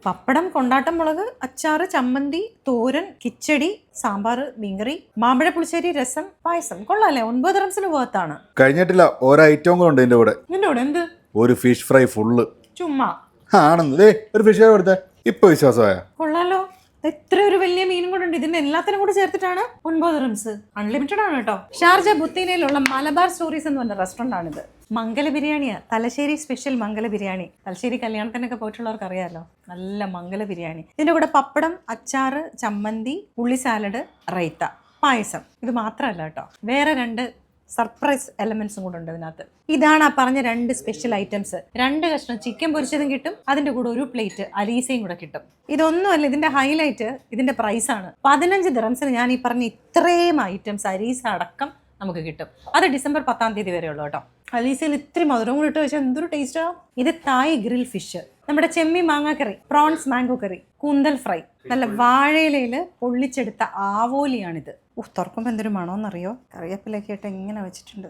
പപ്പടം, കൊണ്ടാട്ടം മുളക്, അച്ചാറ്, ചമ്മന്തി, തോരൻ, കിച്ചടി, സാമ്പാർ, മീൻകറി, മാമ്പഴ പുളിശ്ശേരി, രസം, പായസം. കൊള്ളാല്ലേ? 9 ദിർഹംസിന് പോകത്താണ്. കഴിഞ്ഞിട്ടില്ല, ഓരോ ഐറ്റം കൂടെ ഉണ്ട് ഇതിന്റെ കൂടെ. ഇതിന്റെ കൂടെ എന്ത്? ഒരു ഫിഷ് ഫ്രൈ ഫുള്ള്. ചുമ്മാ ആണെന്ന് ഒരു ഫിഷ് ഫ്രൈ കൊടുത്തേ. ഇപ്പൊ വിശ്വാസമായ? കൊള്ളാലോ. എത്ര ഒരു വലിയ മീനും കൂടെ ഉണ്ട്. ഇതിന്റെ എല്ലാത്തിനും കൂടെ ചേർത്തിട്ടാണ് 9 ദിർഹംസ്. അൺലിമിറ്റഡ് ആണ് കേട്ടോ. ഷാർജ ബുത്തീനയിലുള്ള മലബാർ സ്റ്റോറീസ് എന്ന് പറഞ്ഞ റെസ്റ്റോറന്റ് ആണിത്. മംഗല ബിരിയാണിയാ, തലശ്ശേരി സ്പെഷ്യൽ മംഗല ബിരിയാണി. തലശ്ശേരി കല്യാണത്തിനൊക്കെ പോയിട്ടുള്ളവർക്ക് അറിയാലോ, നല്ല മംഗല ബിരിയാണി. ഇതിന്റെ കൂടെ പപ്പടം, അച്ചാറ്, ചമ്മന്തി, ഉള്ളി സാലഡ്, റൈത്ത, പായസം. ഇത് മാത്രമല്ല കേട്ടോ, വേറെ 2 സർപ്രൈസ് എലമെന്റ്സും കൂടെ ഉണ്ട് ഇതിനകത്ത്. ഇതാണ് ആ പറഞ്ഞ 2 സ്പെഷ്യൽ ഐറ്റംസ്. 2 കഷ്ണം ചിക്കൻ പൊരിച്ചതും കിട്ടും, അതിന്റെ കൂടെ ഒരു പ്ലേറ്റ് അലീസയും കൂടെ കിട്ടും. ഇതൊന്നുമല്ല, ഇതിന്റെ ഹൈലൈറ്റ് ഇതിന്റെ പ്രൈസാണ്. 15 ദിർഹംസിന് ഞാൻ ഈ പറഞ്ഞ ഇത്രയും ഐറ്റംസ് അലീസ അടക്കം നമുക്ക് കിട്ടും. അത് ഡിസംബർ 10-ാം തീയതി വരെ ഉള്ളൂ കേട്ടോ. അലീസയിൽ ഇത്തിരി മധുരം കൂടി ഇട്ട് വെച്ചാൽ എന്തൊരു ടേസ്റ്റാ. ഇത് തായ് ഗ്രിൽ ഫിഷ്, നമ്മുടെ ചെമ്മീൻ മാങ്ങാക്കറി, പ്രോൺസ് മാംഗോ കറി, കൂന്തൽ ഫ്രൈ, നല്ല വാഴയിലയിൽ പൊള്ളിച്ചെടുത്ത ആവോലിയാണിത്. തുറക്കുമ്പോൾ എന്തൊരു മണമെന്നറിയോ? കറിവേപ്പിലൊക്കെ ആയിട്ട് എങ്ങനെ വെച്ചിട്ടുണ്ട്.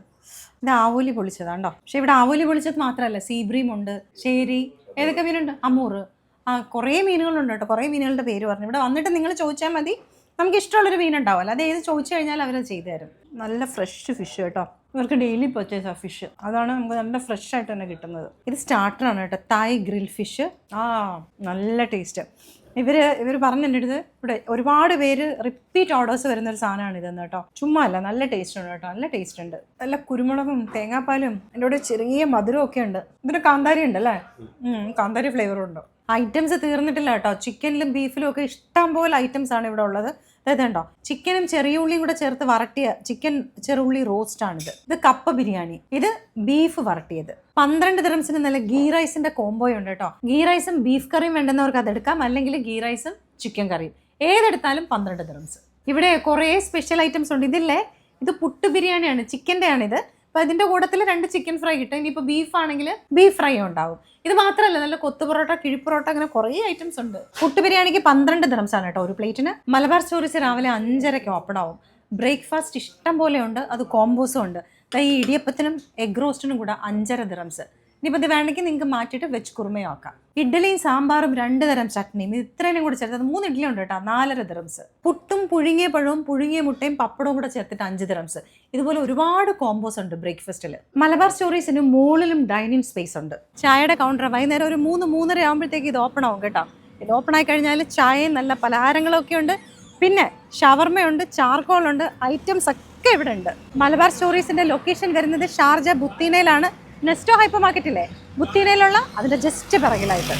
ഇത് ആവോലി പൊളിച്ചതാണ്ടോ. പക്ഷെ ഇവിടെ ആവോലി പൊളിച്ചത് മാത്രമല്ല, സീബ്രീം ഉണ്ട്, ശേരി, ഏതൊക്കെ മീനുണ്ട്, അമൂറ്, കുറേ മീനുകളുണ്ട് കേട്ടോ. കുറേ മീനുകളുടെ പേര് പറഞ്ഞു. ഇവിടെ വന്നിട്ട് നിങ്ങൾ ചോദിച്ചാൽ മതി, നമുക്ക് ഇഷ്ടമുള്ളൊരു മീനുണ്ടാവുമല്ലോ, അത് ഏത് ചോദിച്ചു കഴിഞ്ഞാൽ അവരത് ചെയ്തു തരും. നല്ല ഫ്രഷ് ഫിഷ് കേട്ടോ. ഇവർക്ക് ഡെയിലി പർച്ചേസ് ആ ഫിഷ്, അതാണ് നമുക്ക് നല്ല ഫ്രഷ് ആയിട്ട് തന്നെ കിട്ടുന്നത്. ഇത് സ്റ്റാർട്ടറാണ് കേട്ടോ, തായ് ഗ്രിൽ ഫിഷ്. നല്ല ടേസ്റ്റ്. ഇവർ പറഞ്ഞിട്ട് ഇവിടെ ഒരുപാട് പേര് റിപ്പീറ്റ് ഓർഡേഴ്സ് വരുന്ന ഒരു സാധനമാണ് ഇതെന്ന് കേട്ടോ. ചുമ്മാ അല്ല, നല്ല ടേസ്റ്റ് ഉണ്ട് കേട്ടോ. നല്ല ടേസ്റ്റ് ഉണ്ട്. നല്ല കുരുമുളകും തേങ്ങാപ്പാലും എൻ്റെ കൂടെ ചെറിയ മധുരവും ഒക്കെ ഉണ്ട്. ഇതിന് കാന്താരി ഉണ്ട് അല്ലേ? കാന്താരി ഫ്ലേവറും ഉണ്ട്. ഐറ്റംസ് തീർന്നിട്ടില്ല കേട്ടോ. ചിക്കനിലും ബീഫിലും ഒക്കെ ഇഷ്ടം പോലെ ഐറ്റംസ് ആണ് ഇവിടെ ഉള്ളത്. അതായത് ഉണ്ടോ, ചിക്കനും ചെറിയ ഉള്ളിയും കൂടെ ചേർത്ത് വരട്ടിയ ചിക്കൻ ചെറുള്ളി റോസ്റ്റ് ആണിത്. ഇത് കപ്പ ബിരിയാണി, ഇത് ബീഫ് വരട്ടിയത്. 12 ദിർഹംസിന് നല്ല ഗീ റൈസിന്റെ കോംബോ ഉണ്ട് കേട്ടോ. ഗീ റൈസും ബീഫ് കറിയും വേണ്ടുന്നവർക്ക് അതെടുക്കാം, അല്ലെങ്കിൽ ഗീ റൈസും ചിക്കൻ കറിയും ഏതെടുത്താലും 12 ദിർഹംസ്. ഇവിടെ കുറേ സ്പെഷ്യൽ ഐറ്റംസ് ഉണ്ട്. ഇതില്ലേ, ഇത് പുട്ട് ബിരിയാണിയാണ്, ചിക്കൻ്റെ ആണിത്. അപ്പോൾ ഇതിൻ്റെ കൂട്ടത്തിൽ 2 ചിക്കൻ ഫ്രൈ കിട്ടും. ഇനിയിപ്പോൾ ബീഫ് ആണെങ്കിൽ ബീഫ് ഫ്രൈ ഉണ്ടാവും. ഇത് മാത്രമല്ല, നല്ല കൊത്തു പൊറോട്ട, കിഴിപ്പൊറോട്ട, അങ്ങനെ കുറേ ഐറ്റംസ് ഉണ്ട്. പുട്ട് ബിരിയാണിക്ക് 12 ദിർഹംസാണ് കേട്ടോ ഒരു പ്ലേറ്റിന്. മലബാർ സ്റ്റോറീസ് രാവിലെ 5:30 ഓപ്പൺ ആവും. ബ്രേക്ക്ഫാസ്റ്റ് ഇഷ്ടം പോലെ ഉണ്ട്, അത് കോംബോസും ഉണ്ട്. ഈ ഇടിയപ്പത്തിനും എഗ് റോസ്റ്റിനും കൂടെ 5.5 ദിർഹംസ്. ഇനിയിപ്പോൾ ഇത് വേണമെങ്കിൽ നിങ്ങൾക്ക് മാറ്റിയിട്ട് വെജ് കുറുമയും ആക്കാം. ഇഡ്ഡലിയും സാമ്പാറും 2 തരം ചട്നിയും, ഇത് ഇത്രയും കൂടെ ചേർത്ത് 3 ഇഡ്ഡലി ഉണ്ട് കേട്ടോ, 4.5 ദിർഹംസ്. പുട്ടും പുഴുങ്ങിയ പഴവും പുഴുങ്ങിയ മുട്ടയും പപ്പടവും കൂടെ ചേർത്തിട്ട് 5 ദിർഹംസ്. ഇതുപോലെ ഒരുപാട് കോംബോസ് ഉണ്ട് ബ്രേക്ക്ഫാസ്റ്റിൽ. മലബാർ സ്റ്റോറീസിന് മുകളിലും ഡൈനിങ് സ്പേസ് ഉണ്ട്. ചായയുടെ കൗണ്ടർ വൈകുന്നേരം ഒരു 3-3:30 ആകുമ്പോഴത്തേക്ക് ഇത് ഓപ്പൺ ആവും കേട്ടോ. ഇത് ഓപ്പൺ ആയി കഴിഞ്ഞാൽ ചായയും നല്ല പലഹാരങ്ങളൊക്കെ ഉണ്ട്. പിന്നെ ഷവർമയുണ്ട്, ചാർക്കോളുണ്ട്, ഐറ്റംസ് ഒക്കെ ഇവിടെ ഉണ്ട്. മലബാർ സ്റ്റോറീസിന്റെ ലൊക്കേഷൻ വരുന്നത് ഷാർജ ബുത്തീനയിലാണ്. നെസ്റ്റോ ഹൈപ്പർ മാർക്കറ്റില്ലേ, ബുത്തീനയിലുള്ള അതിന്റെ ജസ്റ്റ് പിറകിലായിട്ട്.